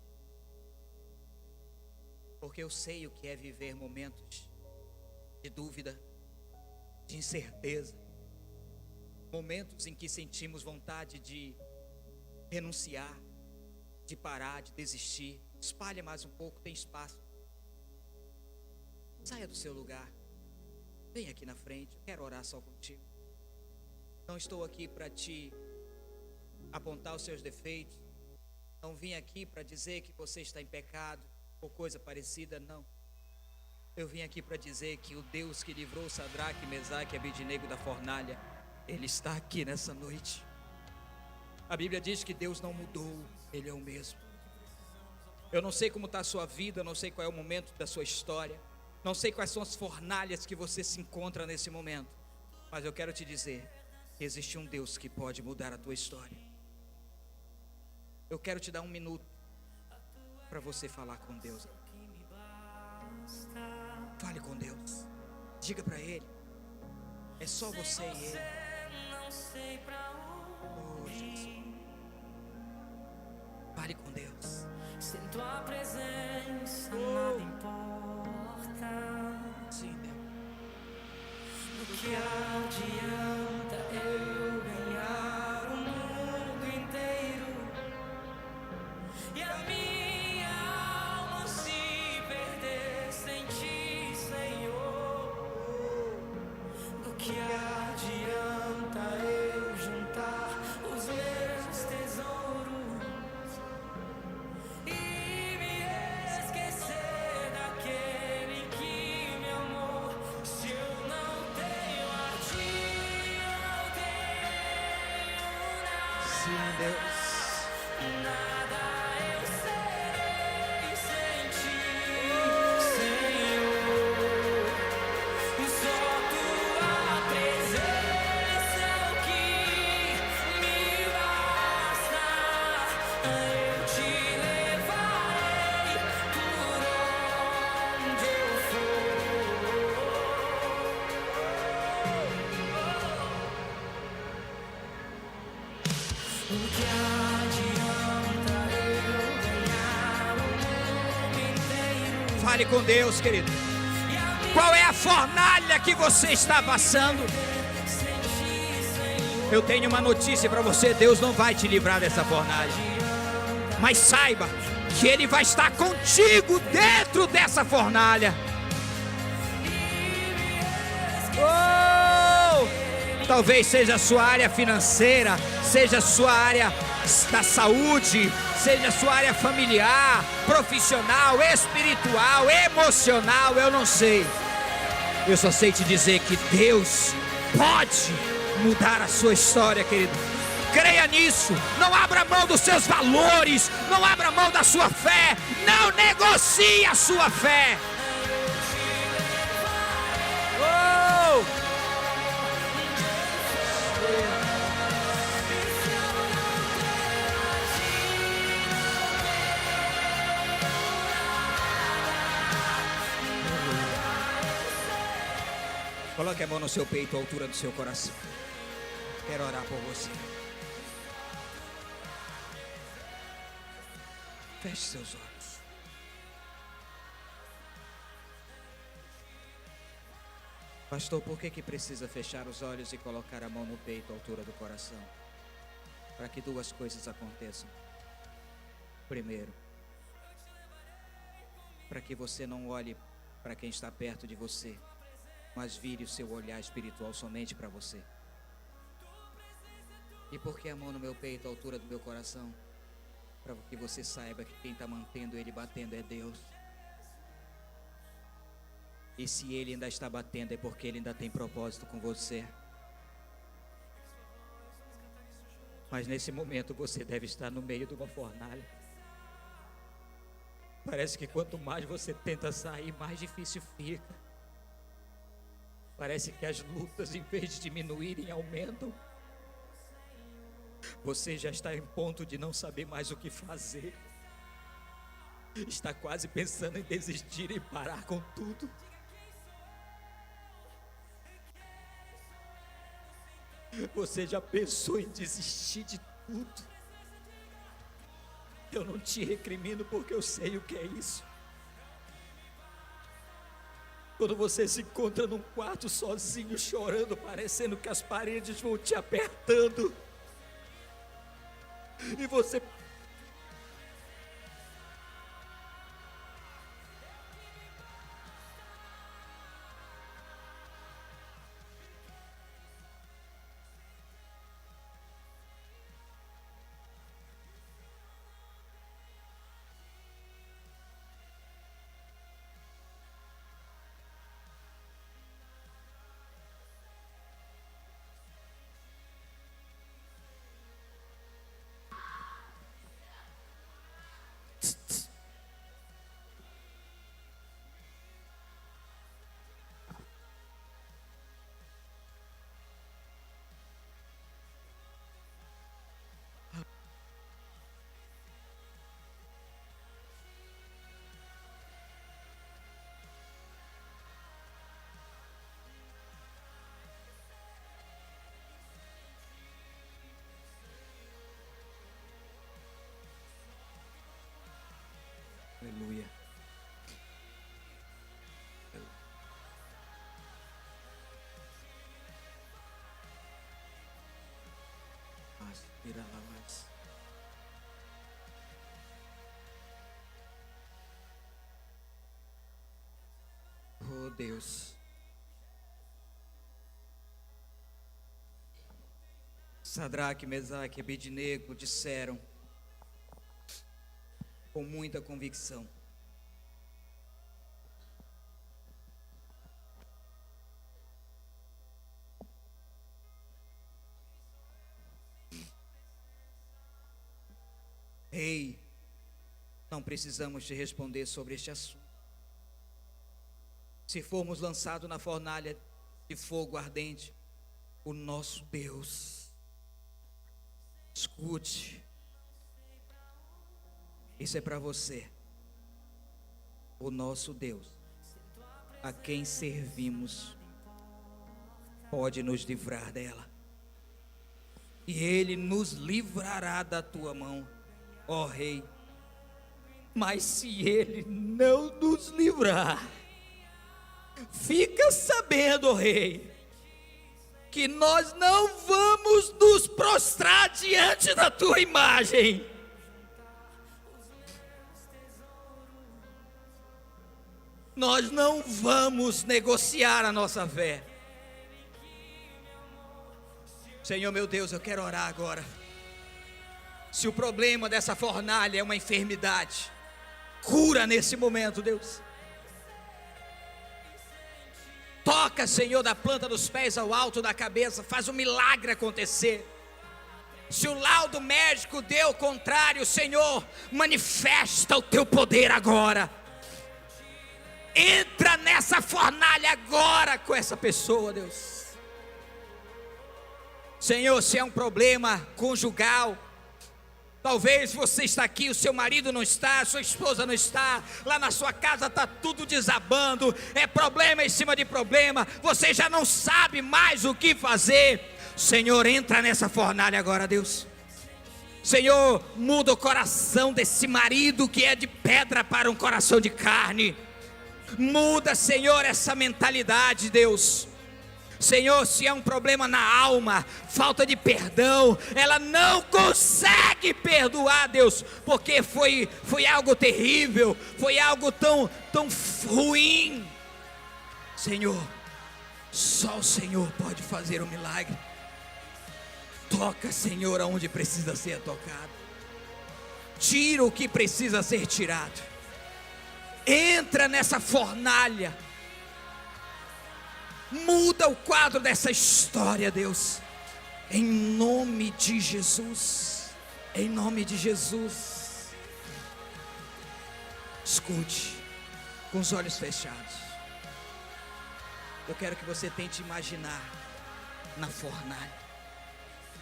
Porque eu sei o que é viver momentos de dúvida, de incerteza, momentos em que sentimos vontade de renunciar, de parar, de desistir. Espalha mais um pouco, tem espaço. Saia do seu lugar, vem aqui na frente. Eu quero orar só contigo. Não estou aqui para te apontar os seus defeitos. Não vim aqui para dizer que você está em pecado, ou coisa parecida, não. Eu vim aqui para dizer que o Deus que livrou Sadraque, Mesaque e Abednego da fornalha, Ele está aqui nessa noite. A Bíblia diz que Deus não mudou, Ele é o mesmo. Eu não sei como está a sua vida, eu não sei qual é o momento da sua história, não sei quais são as fornalhas que você se encontra nesse momento, mas eu quero te dizer que existe um Deus que pode mudar a tua história. Eu quero te dar 1 minuto para você falar com Deus. Fale com Deus. Diga para Ele. É só você e Ele. Oh, Jesus. Fale com Deus. Sem tua presença nada importa. Sim, Deus. Do que adianta eu ganhar o mundo inteiro e a minha alma se perder sem ti, Senhor? Do que adianta eu juntar os meus tesouros e me esquecer daquele que me amou? Se eu não tenho a ti, não tenho nada. Sim, Deus. Nada eu serei sem ti, Senhor. Só tua presença é o que me basta. Eu te levarei por onde eu for. O que adianta eu ganhar o mundo inteiro Fale com Deus, querido. e a minha Qual é a fornalha que você está passando? sem ti, Senhor? Eu tenho uma notícia para você: Deus não vai te livrar dessa fornalha, mas saiba que Ele vai estar contigo dentro dessa fornalha. Oh! Talvez seja a sua área financeira, seja a sua área da saúde, seja a sua área familiar, profissional, espiritual, emocional, eu não sei. Eu só sei te dizer que Deus pode mudar a sua história, querido. Creia nisso. Não abra mão dos seus valores, não abra mão da sua fé, não negocie a sua fé. Oh! Coloque a mão no seu peito, à altura do seu coração. Quero orar por você. Feche seus olhos. Pastor, por que precisa fechar os olhos e colocar a mão no peito, à altura do coração? Para que 2 coisas aconteçam. Primeiro, para que você não olhe para quem está perto de você, mas vire o seu olhar espiritual somente para você. E por que a mão no meu peito, à altura do meu coração? Para que você saiba que quem está mantendo ele batendo é Deus. E se ele ainda está batendo é porque ele ainda tem propósito com você. Mas nesse momento você deve estar no meio de uma fornalha. Parece que quanto mais você tenta sair, mais difícil fica. Parece que as lutas, em vez de diminuírem, aumentam. Você já está em ponto de não saber mais o que fazer. Está quase pensando em desistir e parar com tudo. Você já pensou em desistir de tudo? Eu não te recrimino porque eu sei o que é isso. Quando você se encontra num quarto sozinho, chorando, parecendo que as paredes vão te apertando, e você Deus. Sadraque, Mesaque e Abednego disseram com muita convicção: Rei, não precisamos te responder sobre este assunto. Se formos lançados na fornalha de fogo ardente, o nosso Deus, escute, isso é para você. O nosso Deus, a quem servimos, pode nos livrar dela, e Ele nos livrará da tua mão, ó Rei. Mas se Ele não nos livrar, fica sabendo, ó Rei, que nós não vamos nos prostrar diante da tua imagem. Nós não vamos negociar a nossa fé. Senhor meu Deus, eu quero orar agora. Se o problema dessa fornalha é uma enfermidade, cura nesse momento, Deus. Toca, Senhor, da planta dos pés ao alto da cabeça, faz um milagre acontecer. Se o laudo médico deu o contrário, Senhor, manifesta o teu poder agora. Entra nessa fornalha agora com essa pessoa, Deus. Senhor, se é um problema conjugal, talvez você está aqui, o seu marido não está, sua esposa não está, lá na sua casa está tudo desabando, é problema em cima de problema, você já não sabe mais o que fazer. Senhor, entra nessa fornalha agora, Deus. Senhor, muda o coração desse marido que é de pedra para um coração de carne. Muda, Senhor, essa mentalidade, Deus. Senhor, se é um problema na alma, falta de perdão, ela não consegue perdoar, Deus, porque foi algo terrível, foi algo tão ruim. Senhor, só o Senhor pode fazer o milagre. Toca, Senhor, aonde precisa ser tocado. Tira o que precisa ser tirado. Entra nessa fornalha. Muda o quadro dessa história, Deus. Em nome de Jesus. Em nome de Jesus. Escute, com os olhos fechados. Eu quero que você tente imaginar na fornalha,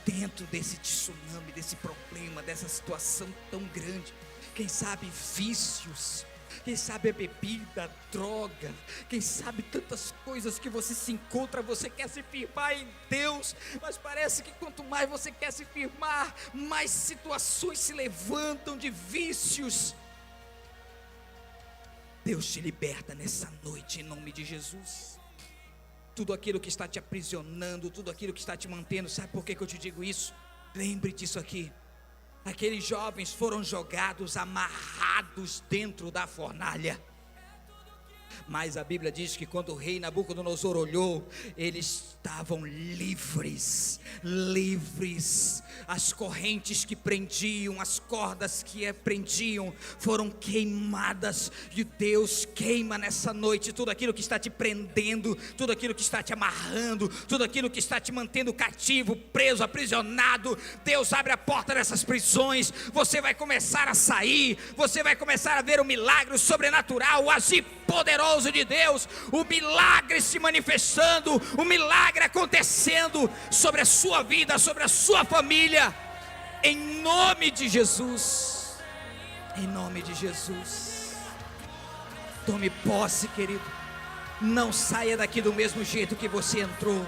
dentro desse tsunami, desse problema, dessa situação tão grande. Quem sabe vícios, quem sabe a bebida, a droga, quem sabe tantas coisas que você se encontra, você quer se firmar em Deus, mas parece que quanto mais você quer se firmar, mais situações se levantam de vícios. Deus te liberta nessa noite em nome de Jesus. Tudo aquilo que está te aprisionando, tudo aquilo que está te mantendo, sabe por que eu te digo isso? Lembre disso aqui. Aqueles jovens foram jogados, amarrados dentro da fornalha. Mas a Bíblia diz que quando o rei Nabucodonosor olhou, eles estavam livres. As correntes que prendiam, as cordas que prendiam, foram queimadas. E Deus queima nessa noite tudo aquilo que está te prendendo, tudo aquilo que está te amarrando, tudo aquilo que está te mantendo cativo, preso, aprisionado. Deus abre a porta dessas prisões. Você vai começar a sair, você vai começar a ver o milagre, o sobrenatural, o agir poderoso de Deus, o milagre se manifestando, o milagre acontecendo sobre a sua vida, sobre a sua família, em nome de Jesus. Em nome de Jesus. Tome posse, querido. Não saia daqui do mesmo jeito que você entrou.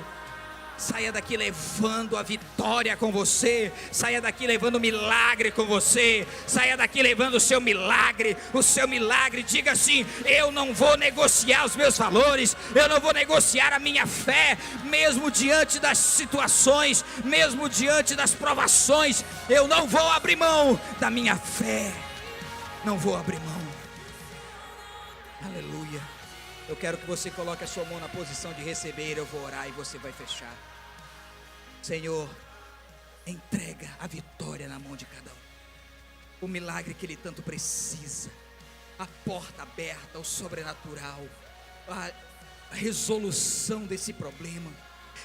Saia daqui levando a vitória com você. Saia daqui levando o milagre com você. Saia daqui levando o seu milagre. O seu milagre. Diga assim: eu não vou negociar os meus valores. Eu não vou negociar a minha fé. Mesmo diante das situações, mesmo diante das provações, eu não vou abrir mão da minha fé. Não vou abrir mão. Aleluia. Eu quero que você coloque a sua mão na posição de receber. Eu vou orar e você vai fechar. Senhor, entrega a vitória na mão de cada um. O milagre que ele tanto precisa. A porta aberta, o sobrenatural. A resolução desse problema.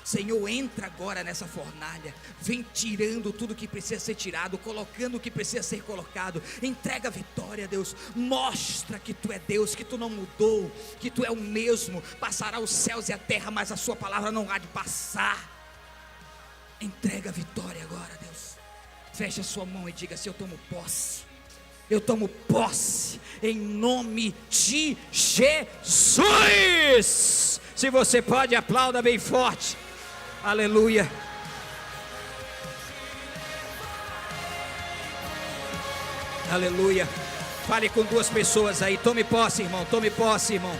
Senhor, entra agora nessa fornalha, vem tirando tudo que precisa ser tirado, colocando o que precisa ser colocado. Entrega a vitória, Deus. Mostra que Tu é Deus, que Tu não mudou, que Tu é o mesmo. Passará os céus e a terra, mas a Sua palavra não há de passar. Entrega a vitória agora, Deus. Feche a sua mão e diga assim: eu tomo posse. Eu tomo posse em nome de Jesus. Se você pode, aplauda bem forte. Aleluia. Aleluia. Fale com duas pessoas aí. Tome posse, irmão. Tome posse, irmão.